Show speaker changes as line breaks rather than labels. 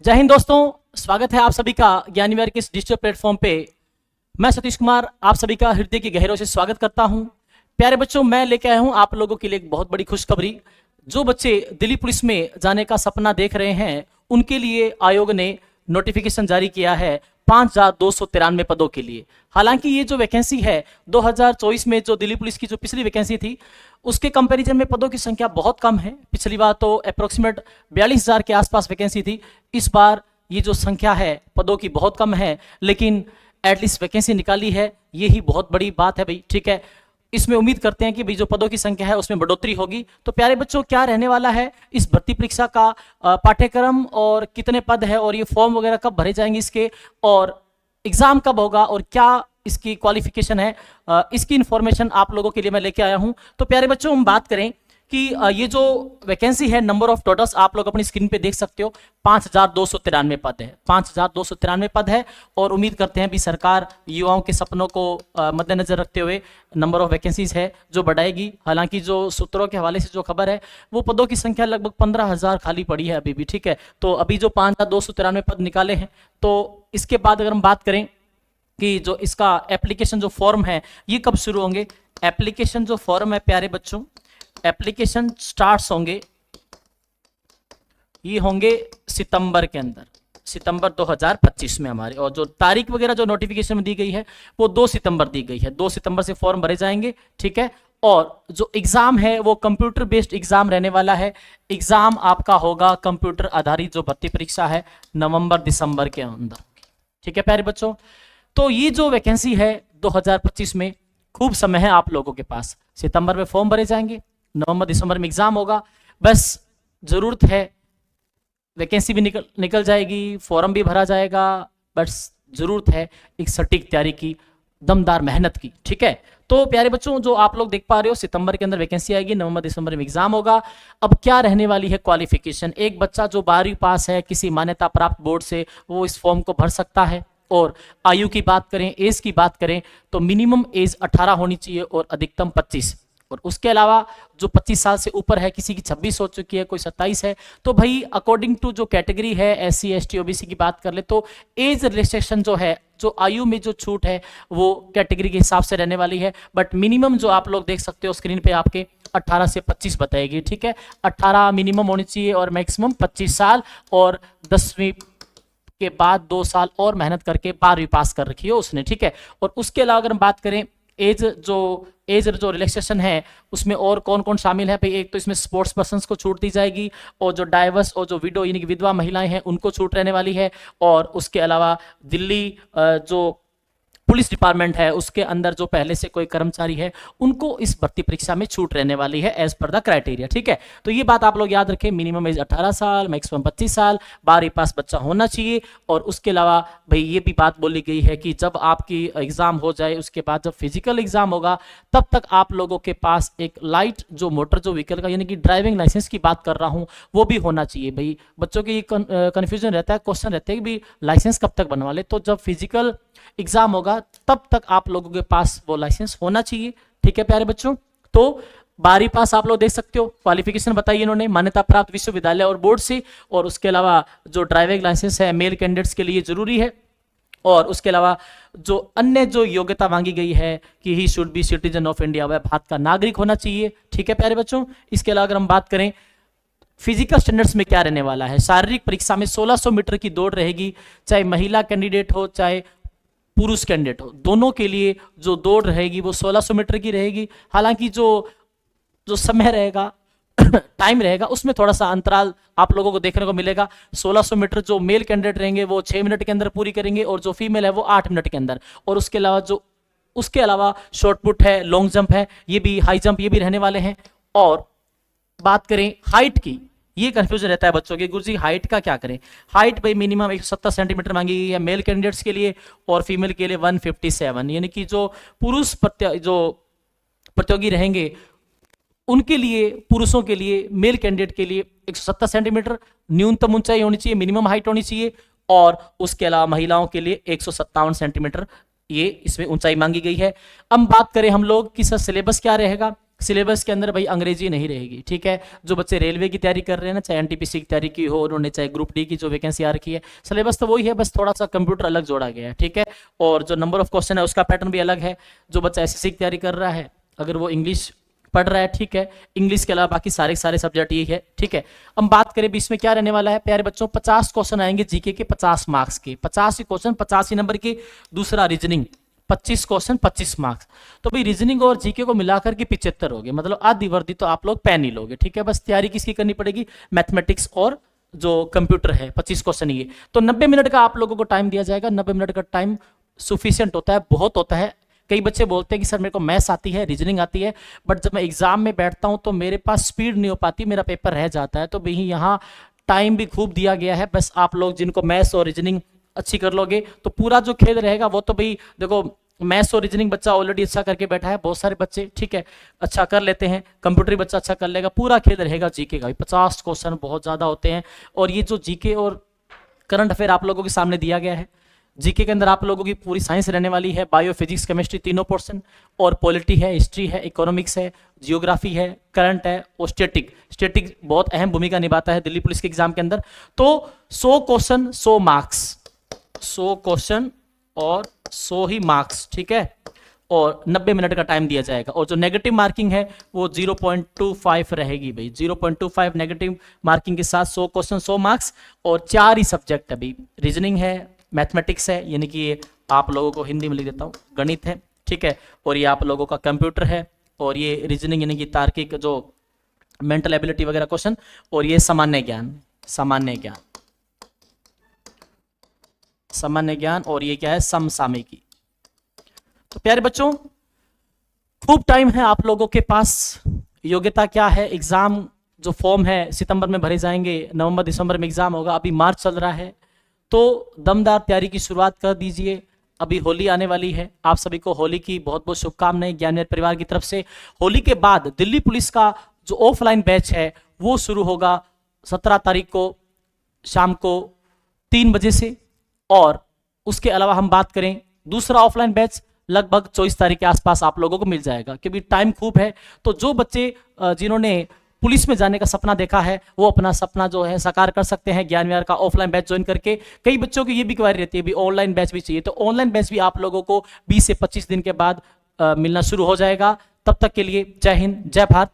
जय हिंद दोस्तों, स्वागत है आप सभी का ज्ञानीवार के इस डिजिटल प्लेटफॉर्म पे। मैं सतीश कुमार आप सभी का हृदय की गहराइयों से स्वागत करता हूं। प्यारे बच्चों, मैं लेके आया हूं आप लोगों के लिए एक बहुत बड़ी खुशखबरी। जो बच्चे दिल्ली पुलिस में जाने का सपना देख रहे हैं उनके लिए आयोग ने नोटिफिकेशन जारी किया है 5,293 पदों के लिए। हालांकि ये जो वैकेंसी है 2024 में जो दिल्ली पुलिस की जो पिछली वैकेंसी थी उसके कंपैरिजन में पदों की संख्या बहुत कम है। पिछली बार तो अप्रोक्सीमेट 42,000 के आसपास वैकेंसी थी। इस बार ये जो संख्या है पदों की बहुत कम है, लेकिन एटलीस्ट वैकेंसी निकाली है, यही बहुत बड़ी बात है भाई। ठीक है, इसमें उम्मीद करते हैं कि भाई जो पदों की संख्या है उसमें बढ़ोतरी होगी। तो प्यारे बच्चों, क्या रहने वाला है इस भर्ती परीक्षा का पाठ्यक्रम और कितने पद है और ये फॉर्म वगैरह कब भरे जाएंगे इसके, और एग्जाम कब होगा और क्या इसकी क्वालिफिकेशन है, इसकी इंफॉर्मेशन आप लोगों के लिए मैं लेके आया हूं। तो प्यारे बच्चों, हम बात करें कि ये जो वैकेंसी है, नंबर ऑफ टोटल्स आप लोग अपनी स्क्रीन पे देख सकते हो, 5,293 पद है। 5,293 पद है और उम्मीद करते हैं भी सरकार युवाओं के सपनों को मद्देनजर रखते हुए नंबर ऑफ वैकेंसीज है जो बढ़ाएगी। हालांकि जो सूत्रों के हवाले से जो खबर है वो पदों की संख्या लगभग 15,000 खाली पड़ी है अभी भी। ठीक है, तो अभी जो 5,293 पद निकाले हैं, तो इसके बाद अगर हम बात करें कि जो इसका एप्लीकेशन जो फॉर्म है ये कब शुरू होंगे। एप्लीकेशन जो फॉर्म है प्यारे बच्चों, एप्लीकेशन स्टार्ट्स होंगे, ये होंगे सितंबर के अंदर, सितंबर 2025 में हमारे। और जो तारीख वगैरह जो नोटिफिकेशन में दी गई है वो 2 सितंबर दी गई है। 2 सितंबर से फॉर्म भरे जाएंगे। ठीक है, और जो एग्जाम है वो कंप्यूटर बेस्ड एग्जाम रहने वाला है। एग्जाम आपका होगा कंप्यूटर आधारित जो भर्ती परीक्षा है नवंबर दिसंबर के अंदर। ठीक है प्यारे बच्चों, तो ये जो वैकेंसी है 2025 में खूब समय है आप लोगों के पास। सितंबर में फॉर्म भरे जाएंगे, नवंबर दिसंबर में एग्जाम होगा। बस जरूरत है, वैकेंसी भी निकल जाएगी, फॉर्म भी भरा जाएगा, बस जरूरत है एक सटीक तैयारी की, दमदार मेहनत की। ठीक है, तो प्यारे बच्चों, जो आप लोग देख पा रहे हो सितंबर के अंदर वैकेंसी आएगी, नवंबर दिसंबर में एग्जाम होगा। अब क्या रहने वाली है क्वालिफिकेशन। एक बच्चा जो 12वीं पास है किसी मान्यता प्राप्त बोर्ड से, वो इस फॉर्म को भर सकता है। और आयु की बात करें, एज की बात करें, तो मिनिमम एज 18 होनी चाहिए और अधिकतम 25। और उसके अलावा जो 25 साल से ऊपर है, किसी की 26 हो चुकी है, कोई 27 है, तो भाई अकॉर्डिंग टू जो कैटेगरी है, SC ST OBC की बात कर ले तो एज रिलैक्सेशन जो है, जो आयु में जो छूट है वो कैटेगरी के हिसाब से रहने वाली है। बट मिनिमम जो आप लोग देख सकते हो स्क्रीन पे आपके 18 से 25 बताएगी। ठीक है, 18 मिनिमम होनी चाहिए और मैक्सिमम 25 साल, और 10वीं के बाद 2 साल और मेहनत करके 12वीं पास कर रखी हो उसने। ठीक है, और उसके अलावा अगर हम बात करें एज जो रिलैक्सेशन है उसमें और कौन कौन शामिल है भाई। एक तो इसमें स्पोर्ट्स पर्सन्स को छूट दी जाएगी, और जो डाइवर्स और जो विडो यानी कि विधवा महिलाएं हैं उनको छूट रहने वाली है। और उसके अलावा दिल्ली जो पुलिस डिपार्टमेंट है उसके अंदर जो पहले से कोई कर्मचारी है उनको इस भर्ती परीक्षा में छूट रहने वाली है एज पर द क्राइटेरिया। ठीक है, तो ये बात आप लोग याद रखें, मिनिमम एज 18 साल, मैक्सिमम 25 साल, 12वीं पास बच्चा होना चाहिए। और उसके अलावा भाई ये भी बात बोली गई है कि जब आपकी एग्जाम हो जाए उसके बाद जब फिजिकल एग्जाम होगा तब तक आप लोगों के पास एक लाइट जो मोटर जो व्हीकल का यानी कि ड्राइविंग लाइसेंस की बात कर रहा हूँ वो भी होना चाहिए। भाई बच्चों की कन्फ्यूजन रहता है, क्वेश्चन रहते हैं कि भाई लाइसेंस कब तक बनवा ले, तो जब फिजिकल एग्जाम होगा तब तक आप लोगों के पास वो लाइसेंस होना चाहिए। ठीक है प्यारे बच्चों, तो 12वीं पास आप लोग देख सकते हो, क्वालिफिकेशन बताइए इन्होंने मान्यता प्राप्त विश्वविद्यालय और बोर्ड से। और उसके अलावा जो ड्राइविंग लाइसेंस है मेल कैंडिडेट्स के लिए जरूरी है। और उसके अलावा जो अन्य जो योग्यता मांगी गई है कि he should be citizen of India, वह भारत का नागरिक होना चाहिए। ठीक है प्यारे बच्चों, इसके अलावा अगर हम बात करें फिजिकल स्टैंडर्ड्स में क्या रहने वाला है। शारीरिक परीक्षा में 1600 मीटर की दौड़ रहेगी, चाहे महिला कैंडिडेट हो चाहे पुरुष कैंडिडेट हो, दोनों के लिए जो दौड़ रहेगी वो 1600 मीटर की रहेगी। हालांकि जो जो समय रहेगा टाइम रहेगा उसमें थोड़ा सा अंतराल आप लोगों को देखने को मिलेगा। 1600 मीटर जो मेल कैंडिडेट रहेंगे वो 6 मिनट के अंदर पूरी करेंगे और जो फीमेल है वो 8 मिनट के अंदर। और उसके अलावा शॉर्ट पुट है, लॉन्ग जंप है, ये भी हाई जंप ये भी रहने वाले हैं। और बात करें हाइट की, ये कंफ्यूजन रहता है बच्चों के, गुरुजी हाइट का क्या करें। हाइट भाई मिनिमम 170 सेंटीमीटर मांगी गई है मेल कैंडिडेट्स के लिए, और फीमेल के लिए 157, यानी कि जो पुरुष जो प्रतियोगी रहेंगे उनके लिए, पुरुषों के लिए, मेल कैंडिडेट के लिए 170 सेंटीमीटर न्यूनतम ऊंचाई होनी चाहिए, मिनिमम हाइट होनी चाहिए। और उसके अलावा महिलाओं के लिए 157 सेंटीमीटर ये इसमें ऊंचाई मांगी गई है। अब बात करें हम लोग कि सर सिलेबस क्या रहेगा, सिलेबस के अंदर भाई अंग्रेजी नहीं रहेगी, ठीक है। जो बच्चे रेलवे की तैयारी कर रहे हैं ना, चाहे एनटीपीसी की तैयारी की हो उन्होंने, चाहे ग्रुप डी की जो वैकेंसी आ रखी है, सिलेबस तो वही है, बस थोड़ा सा कंप्यूटर अलग जोड़ा गया है, ठीक है। और जो नंबर ऑफ क्वेश्चन है उसका पैटर्न भी अलग है। जो बच्चा एसएससी की तैयारी कर रहा है, अगर वो इंग्लिश पढ़ रहा है, ठीक है, इंग्लिश के अलावा बाकी सारे सब्जेक्ट यही है, ठीक है। हम बात करें बीच में क्या रहने वाला है प्यारे बच्चों, 50 क्वेश्चन आएंगे जीके के, 50 मार्क्स के, 50 ही क्वेश्चन 50 ही नंबर के। दूसरा रीजनिंग 25 क्वेश्चन 25 मार्क्स। तो भाई रीजनिंग और जीके को मिलाकर के 75 हो गए, मतलब आधी वर्दी तो आप लोग पेन ही लोगे, ठीक है। बस तैयारी किसकी करनी पड़ेगी, मैथमेटिक्स और जो कंप्यूटर है, 25 क्वेश्चन ये। तो 90 मिनट का आप लोगों को टाइम दिया जाएगा। 90 मिनट का टाइम सुफिशियंट होता है, बहुत होता है। कई बच्चे बोलते हैं कि सर मेरे को मैथ्स आती है, रीजनिंग आती है, बट जब मैं एग्जाम में बैठता हूं तो मेरे पास स्पीड नहीं हो पाती, मेरा पेपर रह जाता है। तो भाई यहाँ टाइम भी खूब दिया गया है, बस आप लोग जिनको मैथ्स और रीजनिंग अच्छी कर लोगे तो पूरा जो खेल रहेगा वो तो भाई देखो, मैथ्स और रीजनिंग बच्चा ऑलरेडी अच्छा करके बैठा है, बहुत सारे बच्चे, ठीक है, अच्छा कर लेते हैं। कंप्यूटर बच्चा अच्छा कर लेगा, पूरा खेल रहेगा जीके का भी। 50 क्वेश्चन बहुत ज्यादा होते हैं। और ये जो जीके और करंट अफेयर आप लोगों के सामने दिया गया है, जीके के अंदर आप लोगों की पूरी साइंस रहने वाली है, बायो फिजिक्स केमिस्ट्री तीनों पोर्शन, और पॉलिटी है, हिस्ट्री है, इकोनॉमिक्स है, जियोग्राफी है, करंट है और स्टेटिक बहुत अहम भूमिका निभाता है दिल्ली पुलिस के एग्जाम के अंदर। तो 100 क्वेश्चन 100 मार्क्स, 100 क्वेश्चन और 100 ही मार्क्स, ठीक है। और 90 मिनट का टाइम दिया जाएगा। और जो नेगेटिव मार्किंग है वो 0.25 रहेगी भाई, 0.25 नेगेटिव मार्किंग के साथ 100 क्वेश्चन 100 मार्क्स। और 4 ही सब्जेक्ट है भाई, रीजनिंग है, मैथमेटिक्स है, यानी कि ये आप लोगों को हिंदी में लिख देता हूँ, गणित है, ठीक है, और ये आप लोगों का कंप्यूटर है, और ये रीजनिंग यानी कि तार्किक जो मेंटल एबिलिटी वगैरह क्वेश्चन, और ये सामान्य ज्ञान, और ये क्या है, समसामयिकी। तो प्यारे बच्चों खूब टाइम है आप लोगों के पास। योग्यता क्या है, एग्जाम जो फॉर्म है सितंबर में भरे जाएंगे, नवंबर दिसंबर में एग्जाम होगा, अभी मार्च चल रहा है, तो दमदार तैयारी की शुरुआत कर दीजिए। अभी होली आने वाली है, आप सभी को होली की बहुत बहुत शुभकामनाएं ज्ञानवेद परिवार की तरफ से। होली के बाद दिल्ली पुलिस का जो ऑफलाइन बैच है वो शुरू होगा 17 तारीख को शाम को 3 बजे से। और उसके अलावा हम बात करें दूसरा ऑफलाइन बैच लगभग 24 तारीख के आसपास आप लोगों को मिल जाएगा, क्योंकि टाइम खूब है। तो जो बच्चे जिन्होंने पुलिस में जाने का सपना देखा है वो अपना सपना जो है साकार कर सकते हैं ज्ञान विहार का ऑफलाइन बैच ज्वाइन करके। कई बच्चों की ये भी क्वारी रहती है भी ऑनलाइन बैच भी चाहिए, तो ऑनलाइन बैच भी आप लोगों को 20 से 25 दिन के बाद मिलना शुरू हो जाएगा। तब तक के लिए जय हिंद, जय भारत।